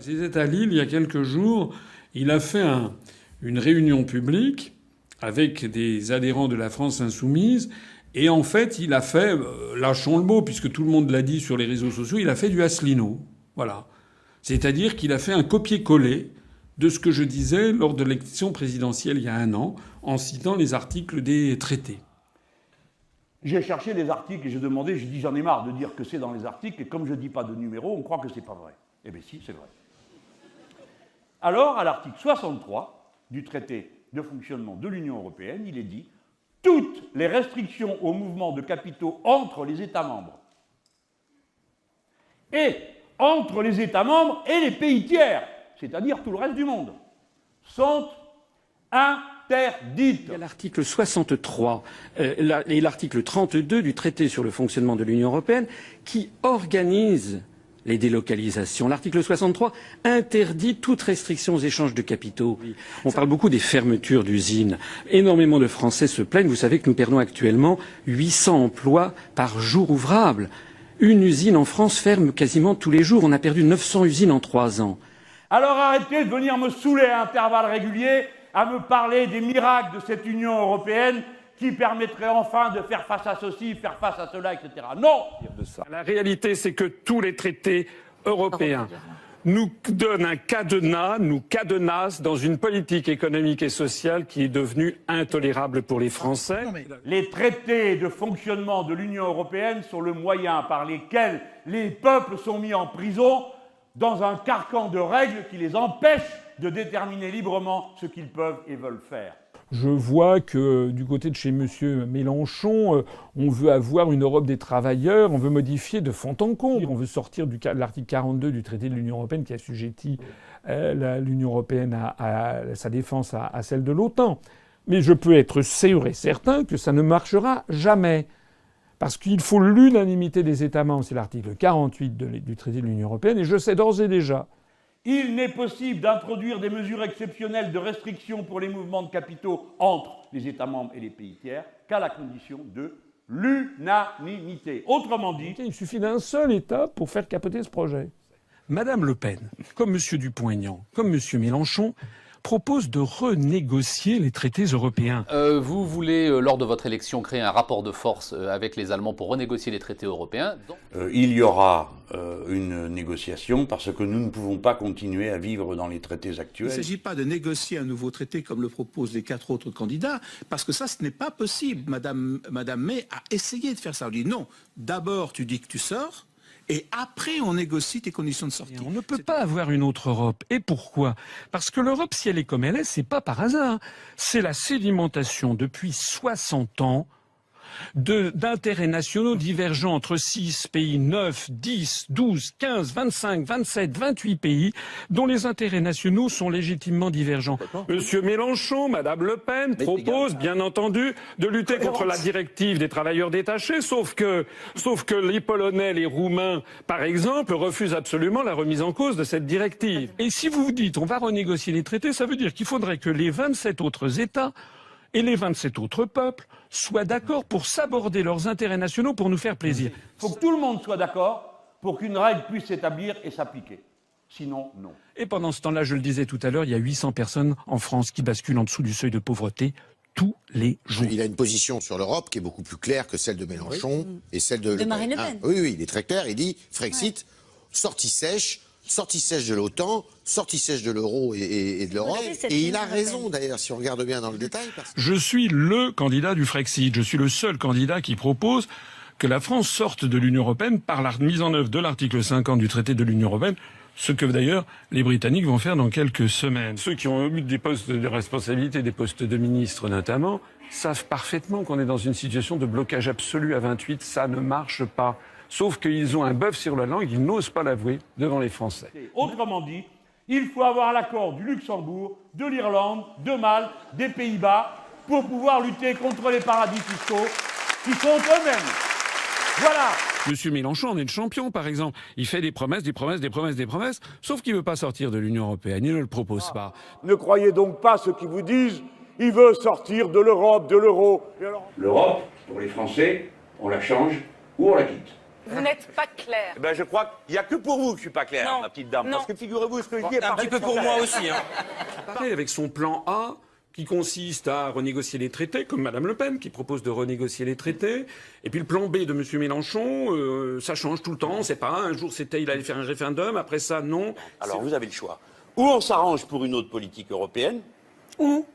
C'était à Lille il y a quelques jours. Il a fait une réunion publique avec des adhérents de la France insoumise. Et en fait, il a fait, lâchons le mot, puisque tout le monde l'a dit sur les réseaux sociaux, il a fait du Asselineau. Voilà. C'est-à-dire qu'il a fait un copier-coller de ce que je disais lors de l'élection présidentielle il y a un an, en citant les articles des traités. J'ai cherché les articles et j'ai demandé, j'ai dit j'en ai marre de dire que c'est dans les articles, et comme je ne dis pas de numéro, on croit que c'est pas vrai. Eh bien si, c'est vrai. Alors, à l'article 63 du traité de fonctionnement de l'Union européenne, il est dit « Toutes les restrictions au mouvement de capitaux entre les États membres et entre les États membres et les pays tiers, c'est-à-dire tout le reste du monde, sont interdites. » Il y a l'article 63 et l'article 32 du traité sur le fonctionnement de l'Union européenne qui organisent les délocalisations. L'article 63 interdit toute restriction aux échanges de capitaux. On parle beaucoup des fermetures d'usines. Énormément de Français se plaignent. Vous savez que nous perdons actuellement 800 emplois par jour ouvrable. Une usine en France ferme quasiment tous les jours. On a perdu 900 usines en 3 ans. Alors arrêtez de venir me saouler à intervalles réguliers, à me parler des miracles de cette Union européenne qui permettrait enfin de faire face à ceci, faire face à cela, etc. Non. La réalité, c'est que tous les traités européens nous donnent un cadenas, nous cadenassent dans une politique économique et sociale qui est devenue intolérable pour les Français. Les traités de fonctionnement de l'Union européenne sont le moyen par lequel les peuples sont mis en prison dans un carcan de règles qui les empêchent de déterminer librement ce qu'ils peuvent et veulent faire. Je vois que du côté de chez M. Mélenchon, on veut avoir une Europe des travailleurs, on veut modifier de fond en comble. On veut sortir de l'article 42 du traité de l'Union européenne qui assujettit l'Union européenne à sa défense à celle de l'OTAN. Mais je peux être sûr et certain que ça ne marchera jamais. Parce qu'il faut l'unanimité des États membres, c'est l'article 48 du traité de l'Union européenne, et je sais d'ores et déjà. Il n'est possible d'introduire des mesures exceptionnelles de restriction pour les mouvements de capitaux entre les États membres et les pays tiers qu'à la condition de l'unanimité. Autrement dit, il suffit d'un seul État pour faire capoter ce projet. Madame Le Pen, comme M. Dupont-Aignan, comme M. Mélenchon, propose de renégocier les traités européens. Vous voulez, lors de votre élection, créer un rapport de force avec les Allemands pour renégocier les traités européens. Il y aura une négociation parce que nous ne pouvons pas continuer à vivre dans les traités actuels. Il ne s'agit pas de négocier un nouveau traité comme le proposent les 4 autres candidats, parce que ça, ce n'est pas possible. Madame May a essayé de faire ça. On dit non, d'abord tu dis que tu sors, et après, on négocie tes conditions de sortie. On ne peut pas avoir une autre Europe. Et pourquoi? Parce que l'Europe, si elle est comme elle est, c'est pas par hasard. C'est la sédimentation depuis 60 ans d'intérêts nationaux divergents entre 6 pays, 9, 10, 12, 15, 25, 27, 28 pays, dont les intérêts nationaux sont légitimement divergents. Monsieur Mélenchon, Madame Le Pen proposent, bien entendu, de lutter contre la directive des travailleurs détachés, sauf que les Polonais, les Roumains, par exemple, refusent absolument la remise en cause de cette directive. Et si vous vous dites on va renégocier les traités, ça veut dire qu'il faudrait que les 27 autres États et les 27 autres peuples soient d'accord pour s'aborder leurs intérêts nationaux pour nous faire plaisir. Il faut que tout le monde soit d'accord pour qu'une règle puisse s'établir et s'appliquer. Sinon, non. Et pendant ce temps-là, je le disais tout à l'heure, il y a 800 personnes en France qui basculent en dessous du seuil de pauvreté tous les jours. Il a une position sur l'Europe qui est beaucoup plus claire que celle de Mélenchon et celle de Marine Le Pen. Oui, il est très clair. Il dit Frexit, sortie sèche de l'OTAN, sortie sèche de l'euro et de l'Europe. Et il a raison d'ailleurs, si on regarde bien dans le détail. Je suis le candidat du Frexit. Je suis le seul candidat qui propose que la France sorte de l'Union européenne par la mise en œuvre de l'article 50 du traité de l'Union européenne, ce que d'ailleurs les Britanniques vont faire dans quelques semaines. Ceux qui ont eu des postes de responsabilité, des postes de ministres notamment, savent parfaitement qu'on est dans une situation de blocage absolu à 28. Ça ne marche pas. Sauf qu'ils ont un bœuf sur la langue, ils n'osent pas l'avouer devant les Français. Autrement dit, il faut avoir l'accord du Luxembourg, de l'Irlande, de Malte, des Pays-Bas, pour pouvoir lutter contre les paradis fiscaux qui sont eux-mêmes. Voilà. Monsieur Mélenchon en est le champion, par exemple. Il fait des promesses, sauf qu'il ne veut pas sortir de l'Union européenne. Il ne le propose pas. Ne croyez donc pas ceux qui vous disent « il veut sortir de l'Europe, de l'euro ». L'Europe, pour les Français, on la change ou on la quitte. Vous n'êtes pas clair. Ben, je crois qu'il n'y a que pour vous que je suis pas clair, Non. ma petite dame. Non. Parce que figurez-vous, ce que je dis est Un petit peu pour moi aussi. Hein. Pareil avec son plan A, qui consiste à renégocier les traités, comme Madame Le Pen, qui propose de renégocier les traités. Et puis le plan B de Monsieur Mélenchon, ça change tout le temps. C'est pas un jour c'était il allait faire un référendum, après ça non. Alors vous avez le choix. Ou on s'arrange pour une autre politique européenne. Ou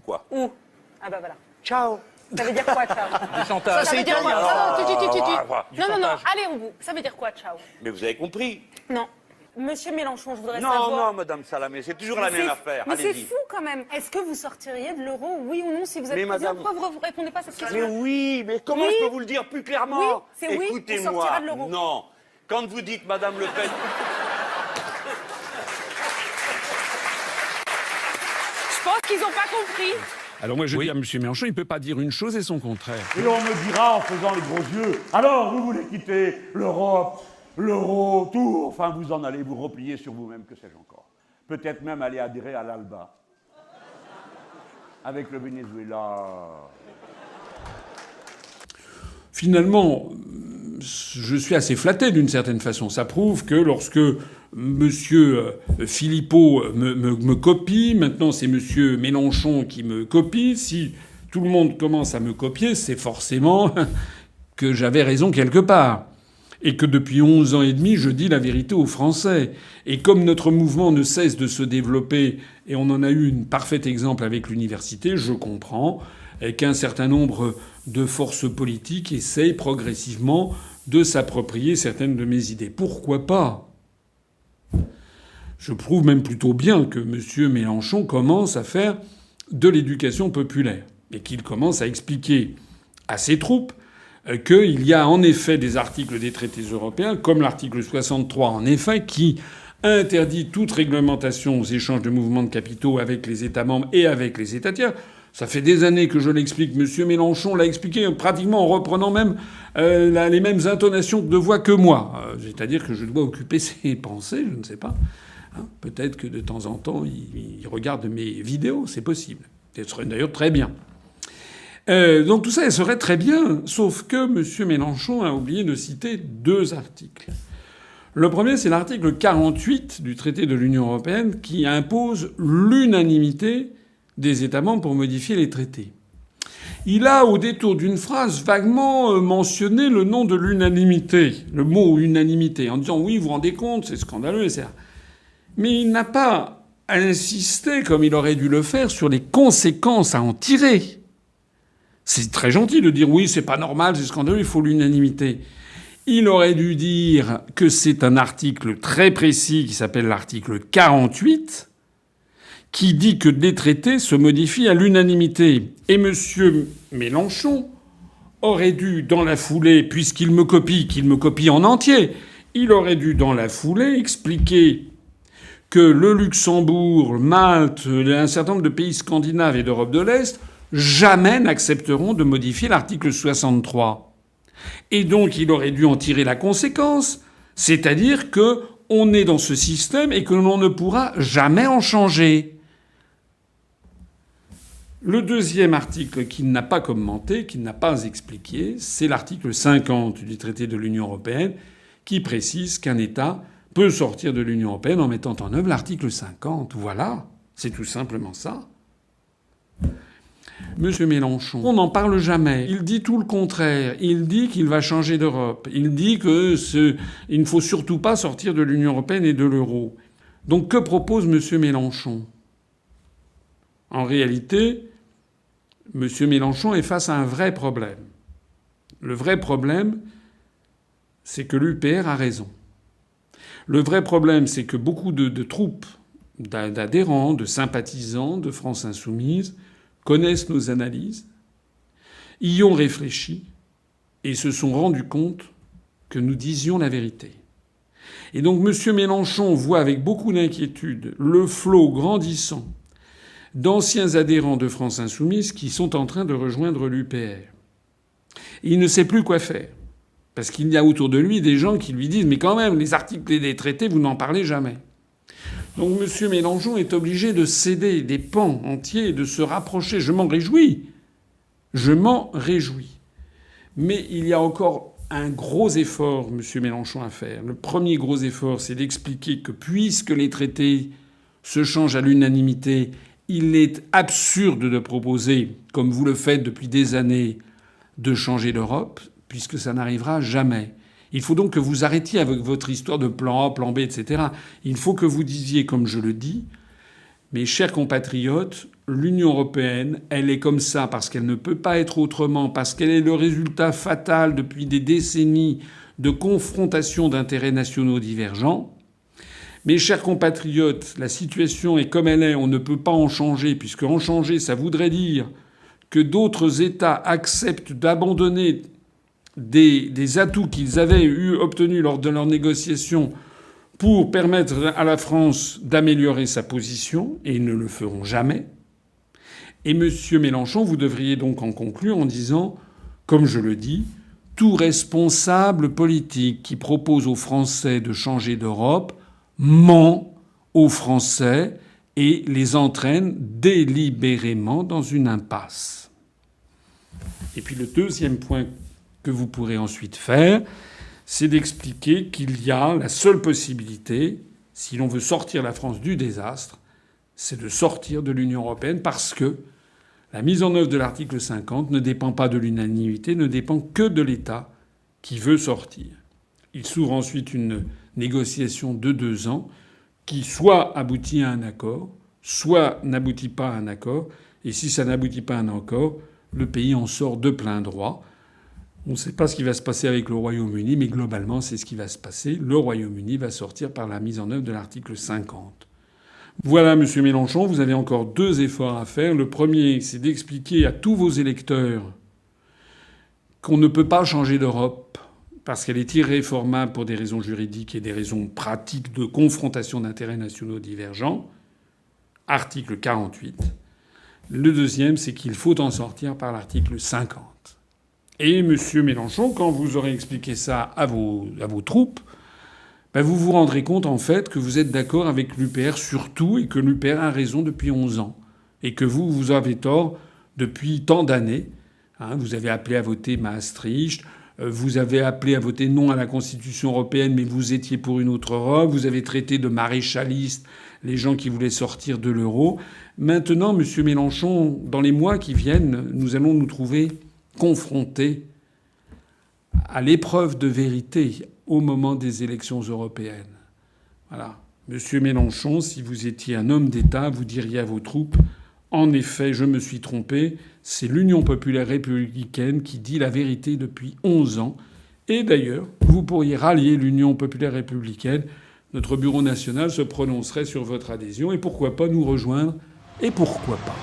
quoi. Où? Ah bah voilà. Ciao. Ça veut dire quoi, ciao? Du chantage. Ça veut dire quoi? Du Non, chantage. allez au bout. Ça veut dire quoi, ciao? Mais vous avez compris. Non. Monsieur Mélenchon, je voudrais Non, savoir... non, Madame Salamé, c'est toujours la même affaire. Mais c'est Allez-y. fou quand même. Est-ce que vous sortiriez de l'euro, oui ou non, si vous êtes Mais président? madame- Pourquoi vous ne répondez pas à cette question? Mais oui, mais comment Oui. je peux vous le dire plus clairement? Oui, c'est oui, on Écoutez-moi, sortira de l'euro. non. Quand vous dites Madame Le Pen... Je pense qu'ils n'ont pas compris. Alors moi je dis à Monsieur Mélenchon, il peut pas dire une chose et son contraire. Et on me dira en faisant les gros yeux, alors vous voulez quitter l'Europe, l'euro, tout, enfin vous en allez vous replier sur vous-même, que sais-je encore. Peut-être même aller adhérer à l'ALBA. Avec le Venezuela. Finalement, je suis assez flatté d'une certaine façon. Ça prouve que lorsque Monsieur Philippot me copie, maintenant c'est Monsieur Mélenchon qui me copie, si tout le monde commence à me copier, c'est forcément que j'avais raison quelque part. Et que depuis 11 ans et demi, je dis la vérité aux Français. Et comme notre mouvement ne cesse de se développer, et on en a eu un parfait exemple avec l'université, je comprends qu'un certain nombre de forces politiques essayent progressivement de s'approprier certaines de mes idées. Pourquoi pas ? Je prouve même plutôt bien que M. Mélenchon commence à faire de l'éducation populaire et qu'il commence à expliquer à ses troupes qu'il y a en effet des articles des traités européens, comme l'article 63 en effet, qui interdit toute réglementation aux échanges de mouvements de capitaux avec les États membres et avec les États tiers. Ça fait des années que je l'explique. Monsieur Mélenchon l'a expliqué pratiquement en reprenant même les mêmes intonations de voix que moi. C'est-à-dire que je dois occuper ses pensées, je ne sais pas. Hein, peut-être que de temps en temps, il regarde mes vidéos, c'est possible. Ce serait d'ailleurs très bien. Donc tout ça, elle serait très bien, sauf que M. Mélenchon a oublié de citer 2 articles. Le premier, c'est l'article 48 du traité de l'Union européenne qui impose l'unanimité des États membres pour modifier les traités. Il a, au détour d'une phrase, vaguement mentionné le nom de l'unanimité, le mot unanimité, en disant oui, vous vous rendez compte, c'est scandaleux, etc. Mais il n'a pas insisté, comme il aurait dû le faire, sur les conséquences à en tirer. C'est très gentil de dire oui, c'est pas normal, c'est scandaleux, il faut l'unanimité. Il aurait dû dire que c'est un article très précis qui s'appelle l'article 48, qui dit que les traités se modifient à l'unanimité. Et M. Mélenchon aurait dû, dans la foulée, puisqu'il me copie, qu'il me copie en entier, il aurait dû, dans la foulée, expliquer que le Luxembourg, Malte, un certain nombre de pays scandinaves et d'Europe de l'Est jamais n'accepteront de modifier l'article 63. Et donc il aurait dû en tirer la conséquence, c'est-à-dire que on est dans ce système et que l'on ne pourra jamais en changer. Le deuxième article qu'il n'a pas commenté, qu'il n'a pas expliqué, c'est l'article 50 du traité de l'Union européenne qui précise qu'un État peut sortir de l'Union européenne en mettant en œuvre l'article 50. Voilà, c'est tout simplement ça. Monsieur Mélenchon, on n'en parle jamais. Il dit tout le contraire. Il dit qu'il va changer d'Europe. Il dit qu'il ne faut surtout pas sortir de l'Union européenne et de l'euro. Donc que propose Monsieur Mélenchon ? En réalité, Monsieur Mélenchon est face à un vrai problème. Le vrai problème, c'est que l'UPR a raison. Le vrai problème, c'est que beaucoup de troupes, d'adhérents, de sympathisants de France Insoumise connaissent nos analyses, y ont réfléchi et se sont rendus compte que nous disions la vérité. Et donc M. Mélenchon voit avec beaucoup d'inquiétude le flot grandissant d'anciens adhérents de France Insoumise qui sont en train de rejoindre l'UPR. Il ne sait plus quoi faire. Parce qu'il y a autour de lui des gens qui lui disent « Mais quand même, les articles et les traités, vous n'en parlez jamais ». Donc M. Mélenchon est obligé de céder des pans entiers et de se rapprocher. Je m'en réjouis. Je m'en réjouis. Mais il y a encore un gros effort, M. Mélenchon, à faire. Le premier gros effort, c'est d'expliquer que puisque les traités se changent à l'unanimité, il est absurde de proposer, comme vous le faites depuis des années, de changer l'Europe, puisque ça n'arrivera jamais. Il faut donc que vous arrêtiez avec votre histoire de plan A, plan B, etc. Il faut que vous disiez, comme je le dis, mes chers compatriotes, l'Union européenne, elle est comme ça parce qu'elle ne peut pas être autrement, parce qu'elle est le résultat fatal depuis des décennies de confrontation d'intérêts nationaux divergents. Mes chers compatriotes, la situation est comme elle est, on ne peut pas en changer, puisque en changer, ça voudrait dire que d'autres États acceptent d'abandonner des atouts qu'ils avaient obtenus lors de leurs négociations pour permettre à la France d'améliorer sa position, et ils ne le feront jamais. Et Monsieur Mélenchon, vous devriez donc en conclure en disant, comme je le dis, tout responsable politique qui propose aux Français de changer d'Europe ment aux Français et les entraîne délibérément dans une impasse. Et puis le deuxième point que vous pourrez ensuite faire, c'est d'expliquer qu'il y a la seule possibilité, si l'on veut sortir la France du désastre, c'est de sortir de l'Union européenne parce que la mise en œuvre de l'article 50 ne dépend pas de l'unanimité, ne dépend que de l'État qui veut sortir. Il s'ouvre ensuite une négociation de 2 ans qui soit aboutit à un accord, soit n'aboutit pas à un accord. Et si ça n'aboutit pas à un accord, le pays en sort de plein droit. On ne sait pas ce qui va se passer avec le Royaume-Uni, mais globalement, c'est ce qui va se passer. Le Royaume-Uni va sortir par la mise en œuvre de l'article 50. Voilà, Monsieur Mélenchon, vous avez encore 2 efforts à faire. Le premier, c'est d'expliquer à tous vos électeurs qu'on ne peut pas changer d'Europe parce qu'elle est irréformable pour des raisons juridiques et des raisons pratiques de confrontation d'intérêts nationaux divergents. Article 48. Le deuxième, c'est qu'il faut en sortir par l'article 50. Et M. Mélenchon, quand vous aurez expliqué ça à vos troupes, vous vous rendrez compte en fait que vous êtes d'accord avec l'UPR sur tout et que l'UPR a raison depuis 11 ans. Et que vous avez tort depuis tant d'années. Vous avez appelé à voter Maastricht, vous avez appelé à voter non à la Constitution européenne, mais vous étiez pour une autre Europe. Vous avez traité de maréchalistes les gens qui voulaient sortir de l'euro. Maintenant, M. Mélenchon, dans les mois qui viennent, nous allons nous trouver confrontés à l'épreuve de vérité au moment des élections européennes. Voilà. Monsieur Mélenchon, si vous étiez un homme d'État, vous diriez à vos troupes « En effet, je me suis trompé. C'est l'Union populaire républicaine qui dit la vérité depuis 11 ans. » Et d'ailleurs, vous pourriez rallier l'Union populaire républicaine. Notre bureau national se prononcerait sur votre adhésion. Et pourquoi pas nous rejoindre ? Et pourquoi pas